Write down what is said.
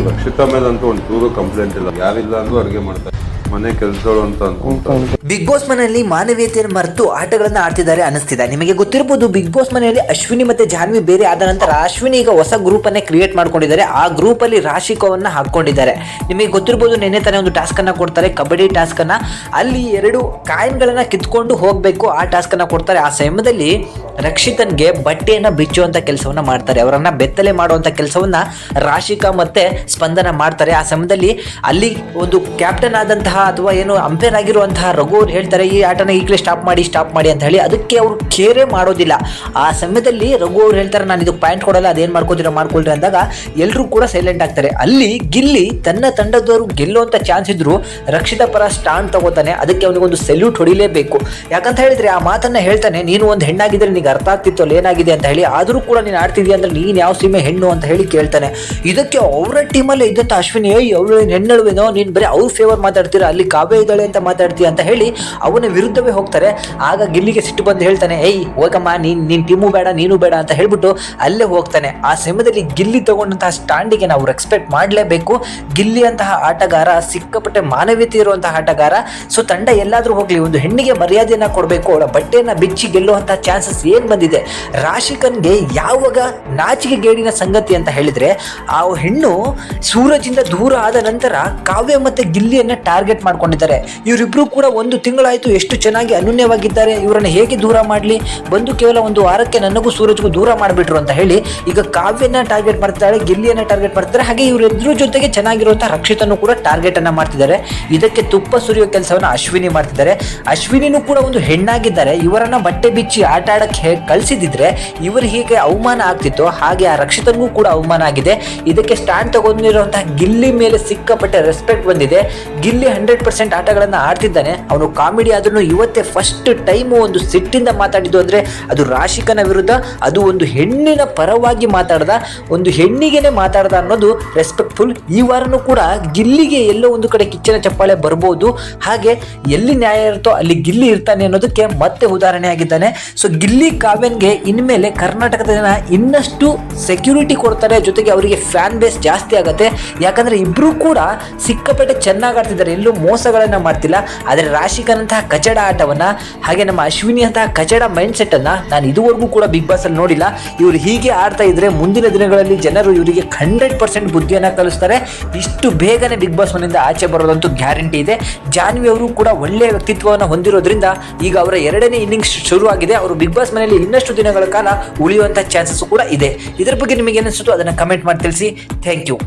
ರಕ್ಷಿತಾ ಮೇಲಂತೂ ಒಂದು ಚೂರು ಕಂಪ್ಲೇಂಟ್ ಇಲ್ಲ. ಯಾರಿಲ್ಲ ಅಂದ್ರೂ ಅಡುಗೆ ಮಾಡ್ತಾರೆ, ಮನೆ ಕೆಲಸದಳು ಅಂತ ಅನ್ಕೊಂತಾರೆ. ಬಿಗ್ ಬಾಸ್ ಮನೆಯಲ್ಲಿ ಮಾನವೀಯತೆಯನ್ನು ಮರೆತು ಆಟಗಳನ್ನ ಆಡ್ತಿದ್ದಾರೆ ಅನಿಸ್ತಿದೆ. ನಿಮಗೆ ಗೊತ್ತಿರಬಹುದು, ಬಿಗ್ ಬಾಸ್ ಮನೆಯಲ್ಲಿ ಅಶ್ವಿನಿ ಮತ್ತೆ ಜಾನ್ವಿ ಬೇರೆ ಆದ ನಂತರ ಅಶ್ವಿನಿ ಈಗ ಹೊಸ ಗ್ರೂಪ್ ಅನ್ನೇ ಕ್ರಿಯೇಟ್ ಮಾಡ್ಕೊಂಡಿದ್ದಾರೆ. ಆ ಗ್ರೂಪ್ ಅಲ್ಲಿ ರಾಶಿಕವನ್ನ ಹಾಕೊಂಡಿದ್ದಾರೆ. ನಿಮಗೆ ಗೊತ್ತಿರಬಹುದು, ನಿನ್ನೆ ತಾನೇ ಒಂದು ಟಾಸ್ಕ್ ಅನ್ನ ಕೊಡ್ತಾರೆ, ಕಬಡ್ಡಿ ಟಾಸ್ಕ್ ಅನ್ನ. ಅಲ್ಲಿ 2 ಕಾಯಿನ್ಗಳನ್ನ ಕಿತ್ಕೊಂಡು ಹೋಗ್ಬೇಕು, ಆ ಟಾಸ್ಕ್ ಅನ್ನ ಕೊಡ್ತಾರೆ. ಆ ಸಮಯದಲ್ಲಿ ರಕ್ಷಿತನ್ಗೆ ಬಟ್ಟೆಯನ್ನ ಬಿಚ್ಚುವಂತ ಕೆಲಸವನ್ನ ಮಾಡ್ತಾರೆ. ಅವರನ್ನ ಬೆತ್ತಲೆ ಮಾಡುವಂತ ಕೆಲಸವನ್ನ ರಾಶಿಕಾ ಮತ್ತೆ ಸ್ಪಂದನ ಮಾಡ್ತಾರೆ. ಆ ಸಮಯದಲ್ಲಿ ಅಲ್ಲಿ ಒಂದು ಕ್ಯಾಪ್ಟನ್ ಆದಂತಹ ಅಥವಾ ಏನು ಅಂಪೈರ್ ಆಗಿರುವಂತಹ ರಘು ಅವ್ರು ಹೇಳ್ತಾರೆ, ಈ ಆಟನ ಈಗಲೇ ಸ್ಟಾಪ್ ಮಾಡಿ ಅಂತ ಹೇಳಿ. ಅದಕ್ಕೆ ಅವರು ಕೇರೆ ಮಾಡೋದಿಲ್ಲ. ಆ ಸಮಯದಲ್ಲಿ ರಘು ಅವ್ರು ಹೇಳ್ತಾರೆ, ನಾನು ಇದಕ್ಕೆ ಪಾಯಿಂಟ್ ಕೊಡಲ್ಲ, ಅದೇನು ಮಾಡ್ಕೊಳ್ರಿ ಅಂದಾಗ ಎಲ್ಲರೂ ಕೂಡ ಸೈಲೆಂಟ್ ಆಗ್ತಾರೆ. ಅಲ್ಲಿ ಗಿಲ್ಲಿ ತನ್ನ ತಂಡದವರು ಗೆಲ್ಲುವಂತ ಚಾನ್ಸ್ ಇದ್ರು ರಕ್ಷಿತಾ ಪರ ಸ್ಟಾಂಡ್ ತಗೋತಾನೆ. ಅದಕ್ಕೆ ಅವನಿಗೊಂದು ಸೆಲ್ಯೂಟ್ ಹೊಡಿಲೇಬೇಕು. ಯಾಕಂತ ಹೇಳಿದ್ರೆ ಆ ಮಾತನ್ನ ಹೇಳ್ತಾನೆ, ನೀನು ಒಂದು ಹೆಣ್ಣಾಗಿದ್ರೆ ನಿನಗೆ ಅರ್ಥ ಆಗ್ತಿತ್ತು ಅಲ್ಲಿ ಏನಾಗಿದೆ ಅಂತ ಹೇಳಿ, ಆದರೂ ಕೂಡ ನೀನು ಆಡ್ತಿದ್ಯಾ ಅಂದ್ರೆ ನೀನು ಯಾವ ಸೀಮೆ ಹೆಣ್ಣು ಅಂತ ಹೇಳಿ ಕೇಳ್ತಾನೆ. ಇದಕ್ಕೆ ಅವರ ಟೀಮಲ್ಲಿ ಇದ್ದಂತ ಅಶ್ವಿನಿ, ಅವಳು ಹೆಣ್ಣಳುವೇನೋ, ನೀನು ಬರೀ ಅವ್ರ ಫೇವರ್ ಮಾತಾಡ್ತೀರಾ, ಅಲ್ಲಿ ಕಾವ್ಯ ಇದ್ದಾಳೆ ಅಂತ ಮಾತಾಡ್ತೀಯ ಅಂತ ಹೇಳಿ ಅವನ ವಿರುದ್ಧವೇ ಹೋಗ್ತಾರೆ. ಆಗ ಗಿಲ್ಲಿಗೆ ಸಿಟ್ಟು ಬಂದು ಹೇಳ್ತಾನೆ, ಹೋಗಮ್ಮ, ನೀನ್ ಟೀಮು ಬೇಡ, ನೀನು ಬೇಡ ಅಂತ ಹೇಳ್ಬಿಟ್ಟು ಅಲ್ಲೇ ಹೋಗ್ತಾನೆ. ಆ ಸಮಯದಲ್ಲಿ ಗಿಲ್ಲಿ ತಗೊಂಡಂತಹ ಸ್ಟ್ಯಾಂಡಿಗೆ ನಾವು ರೆಸ್ಪೆಕ್ಟ್ ಮಾಡಲೇಬೇಕು. ಗಿಲ್ಲಿ ಅಂತಹ ಆಟಗಾರ ಸಿಕ್ಕಾಪಟ್ಟೆ ಮಾನವೀಯತೆ ಇರುವಂತಹ ಆಟಗಾರ. ಸೊ ತಂಡ ಎಲ್ಲಾದ್ರೂ ಹೋಗ್ಲಿ, ಒಂದು ಹೆಣ್ಣಿಗೆ ಮರ್ಯಾದೆಯನ್ನ ಕೊಡಬೇಕು. ಅವಳ ಬಟ್ಟೆಯನ್ನ ಬಿಚ್ಚಿ ಗೆಲ್ಲುವಂತಹ ಚಾನ್ಸಸ್ ಏನ್ ಬಂದಿದೆ. ರಾಶಿಕನ್ಗೆ ಯಾವಾಗ ನಾಚಿಕೆ ಗೇಡಿನ ಸಂಗತಿ ಅಂತ ಹೇಳಿದ್ರೆ, ಆ ಹೆಣ್ಣು ಸೂರಜಿಂದ ದೂರ ಆದ ನಂತರ ಕಾವ್ಯ ಮತ್ತೆ ಗಿಲ್ಲಿಯನ್ನ ಟಾರ್ಗೆಟ್ ಮಾಡ್ಕೊಂಡಿದ್ದಾರೆ. ಇವರಿಬ್ರು ಕೂಡ 1 ತಿಂಗಳಾಯ್ತು ಎಷ್ಟು ಚೆನ್ನಾಗಿ ಅನ್ಯೋನ್ಯವಾಗಿದ್ದಾರೆ, ಇವರನ್ನ ಹೇಗೆ ದೂರ ಮಾಡಲಿ, ಬಂದು ಕೇವಲ 1 ವಾರಕ್ಕೆ ನನಗೂ ಸೂರಜ್ಗೂ ದೂರ ಮಾಡಿಬಿಟ್ರು ಅಂತ ಹೇಳಿ ಈಗ ಕಾವ್ಯನ ಟಾರ್ಗೆಟ್ ಮಾಡ್ತಿದ್ದಾರೆ, ಗಿಲ್ಲಿಯನ್ನ ಟಾರ್ಗೆಟ್ ಮಾಡ್ತಿದ್ದಾರೆ. ಹಾಗೆ ಇವರೆಲ್ಲರ ಜೊತೆಗೆ ಚೆನ್ನಾಗಿರುವಂತಹ ರಕ್ಷಿತನ್ನು ಕೂಡ ಟಾರ್ಗೆಟ್ ಅನ್ನ ಮಾಡ್ತಿದ್ದಾರೆ. ಇದಕ್ಕೆ ತುಪ್ಪ ಸುರಿಯೋ ಕೆಲಸವನ್ನ ಅಶ್ವಿನಿ ಮಾಡ್ತಿದ್ದಾರೆ. ಅಶ್ವಿನಿನೂ ಕೂಡ ಒಂದು ಹೆಣ್ಣಾಗಿದ್ದಾರೆ. ಇವರನ್ನ ಬಟ್ಟೆ ಬಿಚ್ಚಿ ಆಟ ಆಡಕ್ಕೆ ಕಳಿಸಿದ್ರೆ ಇವರು ಹೀಗೆ ಅವಮಾನ ಆಗ್ತಿತ್ತು, ಹಾಗೆ ಆ ರಕ್ಷಿತನಿಗೂ ಕೂಡ ಅವಮಾನ ಆಗಿದೆ. ಇದಕ್ಕೆ ಸ್ಟ್ಯಾಂಡ್ ತಗೊಂಡಿರುವಂತಹ ಗಿಲ್ಲಿ ಮೇಲೆ ಸಿಕ್ಕಾಪಟ್ಟೆ ರೆಸ್ಪೆಕ್ಟ್ ಬಂದಿದೆ. ಗಿಲ್ಲಿ 100% ಆಟಗಳನ್ನ ಆಡ್ತಿದ್ದಾನೆ. ಅವನು ಕಾಮಿಡಿ ಆದ್ರೂ ಇವತ್ತೇ ಫಸ್ಟ್ ಟೈಮ್ ಒಂದು ಸಿಟ್ಟಿಂದ ಮಾತಾಡಿದ್ದು ಅಂದ್ರೆ ಅದು ರಾಶಿಕನ ವಿರುದ್ಧ, ಅದು ಒಂದು ಹೆಣ್ಣಿನ ಪರವಾಗಿ ಮಾತಾಡ್ದ, ಒಂದು ಹೆಣ್ಣಿಗೆನೆ ಮಾತಾಡ್ದ ಅನ್ನೋದು ರೆಸ್ಪೆಕ್ಟ್ಫುಲ್. ಈ ವಾರನೂ ಕೂಡ ಗಿಲ್ಲಿಗೆ ಎಲ್ಲೋ ಒಂದು ಕಡೆ ಕಿಚ್ಚನ ಚಪ್ಪಾಳೆ ಬರ್ಬೋದು. ಹಾಗೆ ಎಲ್ಲಿ ನ್ಯಾಯ ಇರುತ್ತೋ ಅಲ್ಲಿ ಗಿಲ್ಲಿ ಇರ್ತಾನೆ ಅನ್ನೋದಕ್ಕೆ ಮತ್ತೆ ಉದಾಹರಣೆ ಆಗಿದ್ದಾನೆ. ಸೊ ಗಿಲ್ಲಿ ಕಾವ್ಯನ್ಗೆ ಇನ್ಮೇಲೆ ಕರ್ನಾಟಕದ ಜನ ಇನ್ನಷ್ಟು ಸೆಕ್ಯೂರಿಟಿ ಕೊಡ್ತಾರೆ, ಜೊತೆಗೆ ಅವರಿಗೆ ಫ್ಯಾನ್ ಬೇಸ್ ಜಾಸ್ತಿ ಆಗುತ್ತೆ. ಯಾಕಂದ್ರೆ ಇಬ್ರು ಕೂಡ ಸಿಕ್ಕಾಪಟ್ಟೆ ಚೆನ್ನಾಗಿ ಆಡ್ತಿದ್ದಾರೆ, ಎಲ್ಲೂ ಮೋಸಗಳನ್ನ ಮಾಡ್ತಿಲ್ಲ. ಆದರೆ ರಾಶಿಕನಂತಹ ಕಚಡ ಆಟವನ್ನ, ಹಾಗೆ ನಮ್ಮ ಅಶ್ವಿನಿ ಅಂತಹ ಕಚಡ ಮೈಂಡ್ ಸೆಟ್ ಅನ್ನ ನಾನು ಇದುವರೆಗೂ ಕೂಡ ಬಿಗ್ ಬಾಸ್ ಅಲ್ಲಿ ನೋಡಿಲ್ಲ. ಇವರು ಹೀಗೆ ಆಡ್ತಾ ಇದ್ರೆ ಮುಂದಿನ ದಿನಗಳಲ್ಲಿ ಜನರು ಇವರಿಗೆ 100% ಬುದ್ಧಿಯನ್ನ ಕಲಿಸ್ತಾರೆ. ಇಷ್ಟು ಬೇಗನೆ ಬಿಗ್ ಬಾಸ್ ಮನೆಯಿಂದ ಆಚೆ ಬರೋದಂತೂ ಗ್ಯಾರಂಟಿ ಇದೆ. ಜಾನ್ವಿ ಅವರು ಕೂಡ ಒಳ್ಳೆಯ ವ್ಯಕ್ತಿತ್ವವನ್ನು ಹೊಂದಿರೋದ್ರಿಂದ ಈಗ ಅವರ 2ನೇ ಇನ್ನಿಂಗ್ಸ್ ಶುರುವಾಗಿದೆ. ಅವರು ಬಿಗ್ ಬಾಸ್ ಮನೆಯಲ್ಲಿ ಇನ್ನಷ್ಟು ದಿನಗಳ ಕಾಲ ಉಳಿಯುವಂತಹ ಚಾನ್ಸಸ್ ಕೂಡ ಇದೆ. ಇದರ ಬಗ್ಗೆ ನಿಮಗೆ ಏನಿಸುತ್ತೋ ಅದನ್ನ ಕಮೆಂಟ್ ಮಾಡಿ ತಿಳಿಸಿ. Thank you.